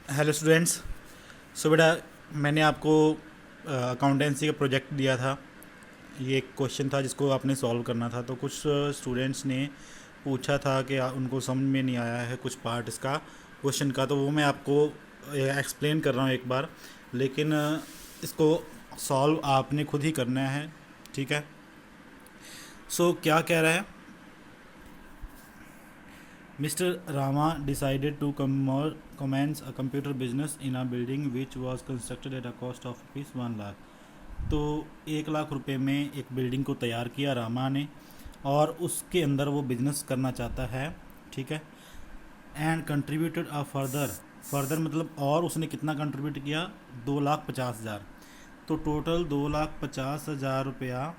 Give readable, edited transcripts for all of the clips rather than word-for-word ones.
Hello students. सो बेटा, मैंने आपको अकाउंटेंसी का प्रोजेक्ट दिया था। ये एक क्वेश्चन था जिसको आपने सॉल्व करना था। तो कुछ स्टूडेंट्स ने पूछा था कि उनको समझ में नहीं आया है कुछ पार्ट इसका क्वेश्चन का, तो वो मैं आपको एक्सप्लेन कर रहा हूँ एक बार। लेकिन इसको सॉल्व आपने खुद ही करना है, ठीक है। क्या कह रहा है? Mr. Rama decided to commence a computer business in a building which was constructed at a cost of ₹1 lakh. तो 1 लाख रुपए में एक बिल्डिंग को तैयार किया रामा ने, और उसके अंदर वो बिजनेस करना चाहता है, ठीक है। And contributed a further, further मतलब और उसने कितना कंट्रीब्यूट किया? 2,50,000। तो टोटल 2,50,000 रुपया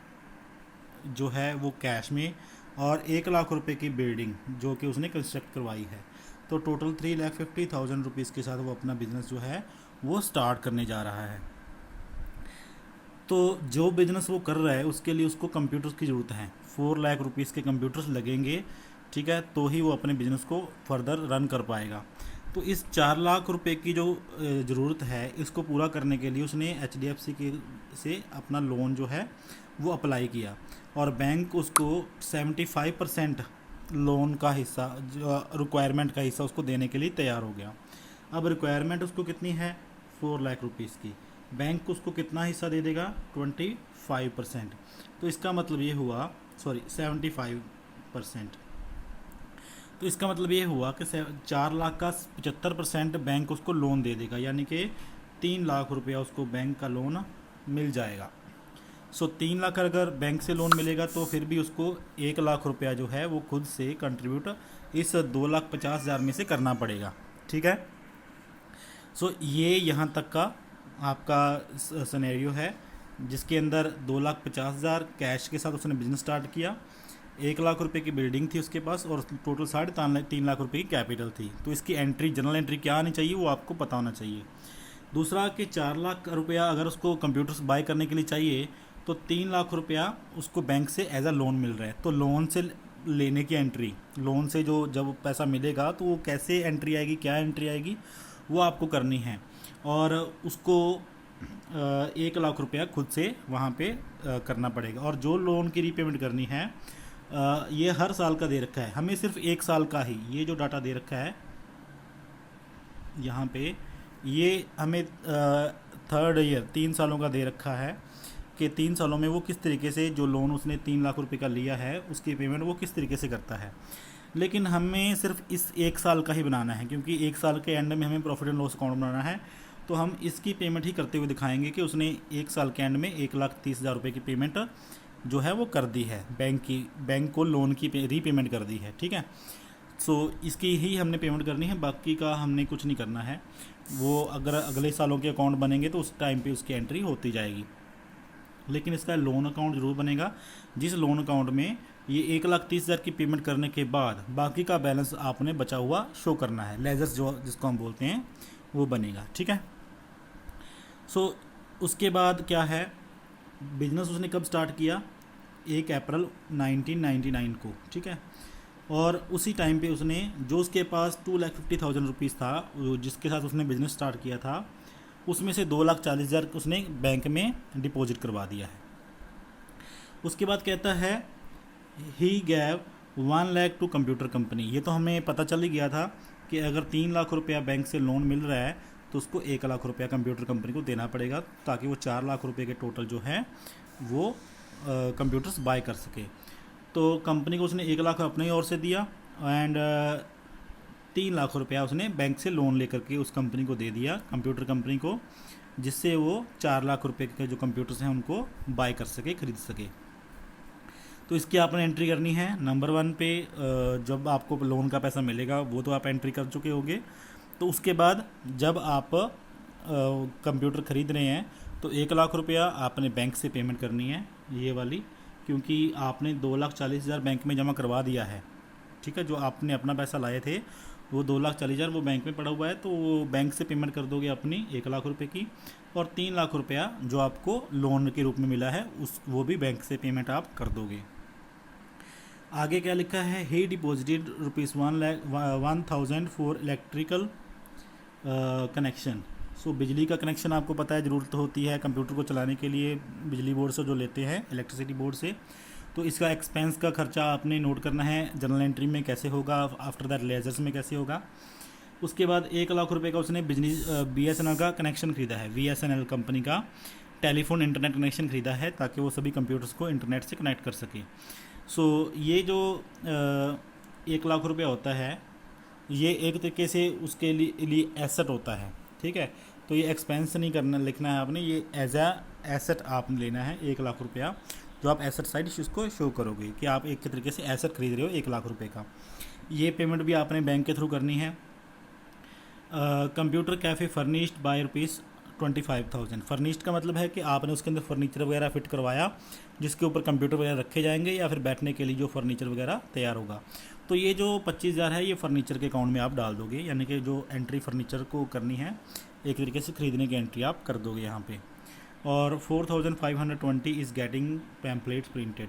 जो है वो कैश में, और 1 लाख रुपए की बिल्डिंग जो कि उसने कंस्ट्रक्ट करवाई है। तो टोटल 3,50,000 रुपीज़ के साथ वो अपना बिजनेस जो है वो स्टार्ट करने जा रहा है। तो जो बिजनेस वो कर रहा है उसके लिए उसको कंप्यूटर्स की ज़रूरत है। 4 लाख रुपीज़ के कंप्यूटर्स लगेंगे, ठीक है, तो ही वो अपने बिजनेस को फर्दर रन कर पाएगा। तो इस 4 लाख रुपए की जो ज़रूरत है, इसको पूरा करने के लिए उसने HDFC के से अपना लोन जो है वो अप्लाई किया, और बैंक उसको 75% लोन का हिस्सा, जो रिक्वायरमेंट का हिस्सा उसको देने के लिए तैयार हो गया। अब रिक्वायरमेंट उसको कितनी है? 4 लाख रुपीज़ की। बैंक उसको कितना हिस्सा दे देगा? 25%। तो इसका मतलब ये हुआ, सॉरी 75%। तो इसका मतलब ये हुआ कि 4 लाख का 75% बैंक उसको लोन दे देगा, यानी कि 3 लाख रुपया उसको बैंक का लोन मिल जाएगा। 3 लाख अगर बैंक से लोन मिलेगा तो फिर भी उसको 1 लाख रुपया जो है वो खुद से कंट्रीब्यूट इस 2,50,000 में से करना पड़ेगा, ठीक है। ये यहाँ तक का आपका सिनेरियो है, जिसके अंदर 2,50,000 कैश के साथ उसने बिजनेस स्टार्ट किया। 1 लाख रुपए की बिल्डिंग थी उसके पास, और टोटल 3.5 लाख रुपए की कैपिटल थी। तो इसकी एंट्री, जनरल एंट्री क्या आनी चाहिए वो आपको पता होना चाहिए। दूसरा कि 4 लाख रुपया अगर उसको कंप्यूटर्स बाय करने के लिए चाहिए, तो 3 लाख रुपया उसको बैंक से एज अ लोन मिल रहा है। तो लोन से लेने की एंट्री, लोन से जो जब पैसा मिलेगा तो वो कैसे एंट्री आएगी, क्या एंट्री आएगी, वो आपको करनी है। और उसको 1 लाख रुपया खुद से वहाँ पे करना पड़ेगा। और जो लोन की रीपेमेंट करनी है, ये हर साल का दे रखा है, हमें सिर्फ 1 साल का ही ये जो डाटा दे रखा है यहाँ पे, ये हमें 3rd ईयर 3 सालों का दे रखा है कि 3 सालों में वो किस तरीके से जो लोन उसने 3 लाख रुपए का लिया है उसकी पेमेंट वो किस तरीके से करता है। लेकिन हमें सिर्फ इस 1 साल का ही बनाना है, क्योंकि 1 साल के एंड में हमें प्रॉफिट एंड लॉस अकाउंट बनाना है। तो हम इसकी पेमेंट ही करते हुए दिखाएंगे कि उसने 1 साल के एंड में 1,30,000 रुपये की पेमेंट जो है वो कर दी है, बैंक को लोन की रीपेमेंट कर दी है, ठीक है। इसकी ही हमने पेमेंट करनी है, बाकी का हमने कुछ नहीं करना है। वो अगर अगले सालों के अकाउंट बनेंगे तो उस टाइम पे उसकी एंट्री होती जाएगी। लेकिन इसका लोन अकाउंट ज़रूर बनेगा, जिस लोन अकाउंट में ये 1,30,000 की पेमेंट करने के बाद बाकी का बैलेंस आपने बचा हुआ शो करना है, लेजर्स जो जिसको हम बोलते हैं वो बनेगा, ठीक है। उसके बाद क्या है, बिजनेस उसने कब स्टार्ट किया? 1 अप्रैल 1999 को, ठीक है। और उसी टाइम पे उसने, जो उसके पास 2,50,000 रुपीज़ था, जिसके साथ उसने बिज़नेस स्टार्ट किया था, उसमें से 2,40,000 उसने बैंक में डिपॉजिट करवा दिया है। उसके बाद कहता है he gave 1 lakh to computer company. ये तो हमें पता चल ही गया था कि अगर 3 लाख रुपया बैंक से लोन मिल रहा है तो उसको 1 लाख रुपया कंप्यूटर कंपनी को देना पड़ेगा, ताकि वो 4 लाख रुपये के टोटल जो है वो कंप्यूटर्स बाय कर सके। तो कंपनी को उसने 1 लाख अपने ओर से दिया, एंड 3 लाख रुपया उसने बैंक से लोन लेकर के उस कंपनी को दे दिया, कंप्यूटर कंपनी को, जिससे वो 4 लाख रुपये के जो कंप्यूटर्स हैं उनको बाय कर सके, खरीद सके। तो इसकी आपने एंट्री करनी है नंबर 1 पे। जब आपको लोन का पैसा मिलेगा वो तो आप एंट्री कर चुके होंगे। तो उसके बाद जब आप कंप्यूटर ख़रीद रहे हैं तो 1 लाख रुपया आपने बैंक से पेमेंट करनी है, ये वाली, क्योंकि आपने 2,40,000 बैंक में जमा करवा दिया है, ठीक है। जो आपने अपना पैसा लाए थे वो 2,40,000 वो बैंक में पड़ा हुआ है, तो वो बैंक से पेमेंट कर दोगे अपनी 1 लाख रुपए की, और 3 लाख रुपया जो आपको लोन के रूप में मिला है उस वो भी बैंक से पेमेंट आप कर दोगे। आगे क्या लिखा है, he deposited ₹1,000 for electrical connection. So बिजली का कनेक्शन आपको पता है ज़रूरत होती है कंप्यूटर को चलाने के लिए, बिजली बोर्ड से जो लेते हैं, इलेक्ट्रिसिटी बोर्ड से। तो इसका एक्सपेंस का खर्चा आपने नोट करना है, जर्नल एंट्री में कैसे होगा, आफ्टर दैट लेजर्स में कैसे होगा। उसके बाद 1 लाख रुपए का उसने बिजनेस BSNL का कनेक्शन ख़रीदा है, VSNL कंपनी का टेलीफोन इंटरनेट कनेक्शन ख़रीदा है ताकि वो सभी कंप्यूटर्स को इंटरनेट से कनेक्ट कर सके। सो ये जो 1 लाख रुपया होता है, ये एक तरीके से उसके लिए एसेट होता है, ठीक है। तो ये एक्सपेंस नहीं करना, लिखना है आपने, ये एज आ एसेट आपने लेना है 1 लाख रुपया, जो आप एसेट साइड उसको शो करोगे कि आप एक तरीके से एसेट खरीद रहे हो 1 लाख रुपये का। ये पेमेंट भी आपने बैंक के थ्रू करनी है। Computer cafe furnished bye ₹25,000। Furnished का मतलब है कि आपने उसके अंदर फर्नीचर वगैरह फिट करवाया जिसके ऊपर कंप्यूटर वगैरह रखे जाएंगे या फिर बैठने के लिए जो फर्नीचर वगैरह तैयार होगा। तो ये जो 25,000 है ये फर्नीचर के अकाउंट में आप डाल दोगे, यानी कि जो एंट्री फर्नीचर को करनी है एक तरीके से ख़रीदने की एंट्री आप कर दोगे यहाँ पे। और 4,520 इज़ गेटिंग पैम्पलेट्स प्रिंटेड।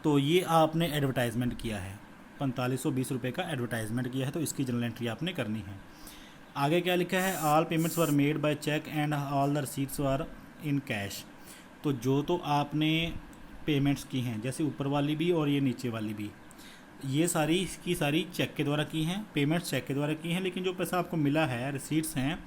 तो ये आपने एडवर्टाइजमेंट किया है, 4520 रुपये का एडवर्टाइजमेंट किया है, तो इसकी जनरल एंट्री आपने करनी है। आगे क्या लिखा है, all payments were made by cheque and all the receipts were in cash. तो जो तो आपने पेमेंट्स की हैं, जैसे ऊपर वाली भी और ये नीचे वाली भी, ये सारी की सारी चेक के द्वारा की हैं, पेमेंट्स चेक के द्वारा की हैं, लेकिन जो पैसा आपको मिला है, रिसीट्स हैं,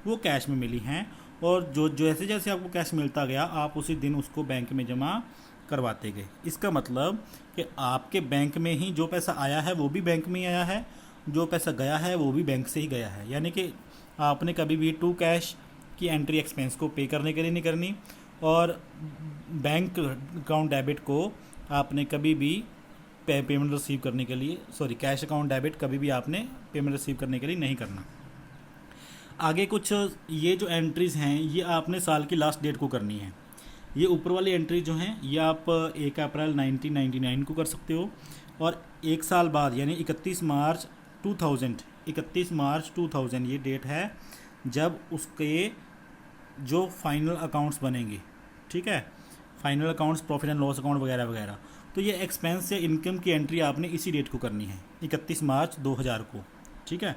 वो कैश में मिली हैं। और जो जैसे जैसे आपको कैश मिलता गया आप उसी दिन उसको बैंक में जमा करवाते गए। इसका मतलब कि आपके बैंक में ही जो पैसा आया है वो भी बैंक में ही आया है, जो पैसा गया है वो भी बैंक से ही गया है। यानी कि आपने कभी भी टू कैश की एंट्री एक्सपेंस को पे करने के लिए नहीं करनी, और बैंक अकाउंट डेबिट को आपने कभी भी पेमेंट रिसीव करने के लिए, कैश अकाउंट डेबिट कभी भी आपने पेमेंट रिसीव करने के लिए नहीं करना। आगे कुछ ये जो एंट्रीज़ हैं ये आपने साल की लास्ट डेट को करनी है। ये ऊपर वाली एंट्री जो हैं ये आप 1 अप्रैल 1999 को कर सकते हो, और 1 साल बाद यानी 31 मार्च 2000 ये डेट है जब उसके जो फाइनल अकाउंट्स बनेंगे, ठीक है, final accounts, profit and loss account वगैरह वगैरह। तो ये एक्सपेंस या इनकम की एंट्री आपने इसी डेट को करनी है, 31 मार्च 2000 को, ठीक है।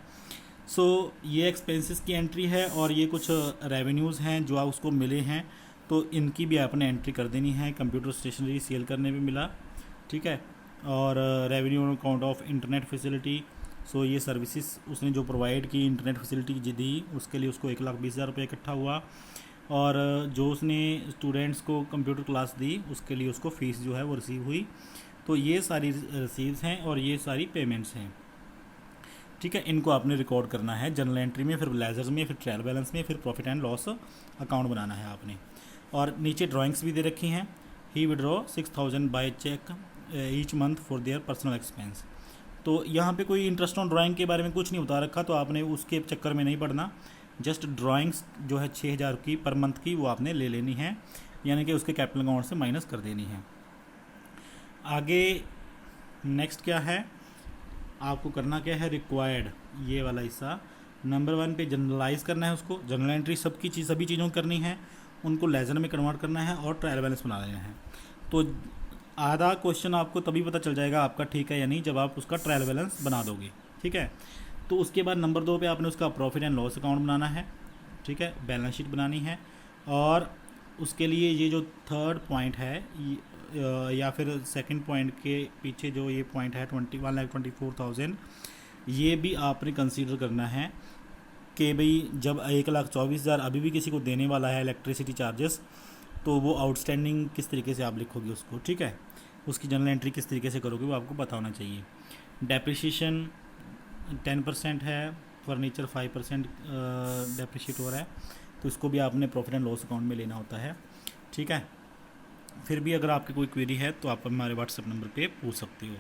सो ये एक्सपेंसेस की एंट्री है, और ये कुछ रेवेन्यूज़ हैं जो आप उसको मिले हैं, तो इनकी भी आपने एंट्री कर देनी है। कंप्यूटर स्टेशनरी सेल करने में मिला, ठीक है, और revenue on account of internet facility. So ये सर्विसेज उसने जो प्रोवाइड की, इंटरनेट फैसिलिटी दी, उसके लिए उसको 1,20,000 रुपये इकट्ठा हुआ। और जो उसने स्टूडेंट्स को कंप्यूटर क्लास दी उसके लिए उसको फ़ीस जो है वो रिसीव हुई। तो ये सारी रिसीव्स हैं और ये सारी पेमेंट्स हैं, ठीक है। इनको आपने रिकॉर्ड करना है जर्नल एंट्री में, फिर लेजर्स में, फिर ट्रायल बैलेंस में, फिर प्रॉफिट एंड लॉस अकाउंट बनाना है आपने। और नीचे ड्राइंग्स भी दे रखी हैं। He withdraw 6,000 by cheque each month for their personal expense. तो यहाँ पे कोई इंटरेस्ट ऑन ड्राइंग के बारे में कुछ नहीं बता रखा, तो आपने उसके चक्कर में नहीं पड़ना। जस्ट ड्राइंग्स जो है 6,000 की पर मंथ की वो आपने ले लेनी है, यानी कि उसके कैपिटल अकाउंट से माइनस कर देनी है। आगे नेक्स्ट क्या है, आपको करना क्या है, रिक्वायर्ड ये वाला हिस्सा नंबर 1 पे जनरलाइज करना है उसको। जनरल एंट्री सभी चीज़ों की करनी है, उनको लेजर में कन्वर्ट करना है और ट्रायल बैलेंस बना लेना है। तो आधा क्वेश्चन आपको तभी पता चल जाएगा आपका ठीक है या नहीं जब आप उसका ट्रायल बैलेंस बना दोगे, ठीक है। तो उसके बाद नंबर 2 पे आपने उसका प्रॉफिट एंड लॉस अकाउंट बनाना है, ठीक है, बैलेंस शीट बनानी है। और उसके लिए ये जो थर्ड पॉइंट है या फिर सेकंड पॉइंट के पीछे जो ये पॉइंट है 1,24,000, ये भी आपने कंसीडर करना है कि भाई जब 1,24,000 अभी भी किसी को देने वाला है इलेक्ट्रिसिटी चार्जेस, तो वो आउटस्टैंडिंग किस तरीके से आप लिखोगे उसको, ठीक है, उसकी जनरल एंट्री किस तरीके से करोगे वो आपको पता होना चाहिए। डेप्रिसिएशन 10% है, फर्नीचर 5% डेप्रिशिएट हो रहा है, तो इसको भी आपने प्रॉफिट एंड लॉस अकाउंट में लेना होता है, ठीक है। फिर भी अगर आपकी कोई क्वेरी है तो आप हमारे व्हाट्सएप नंबर पे पूछ सकते हो।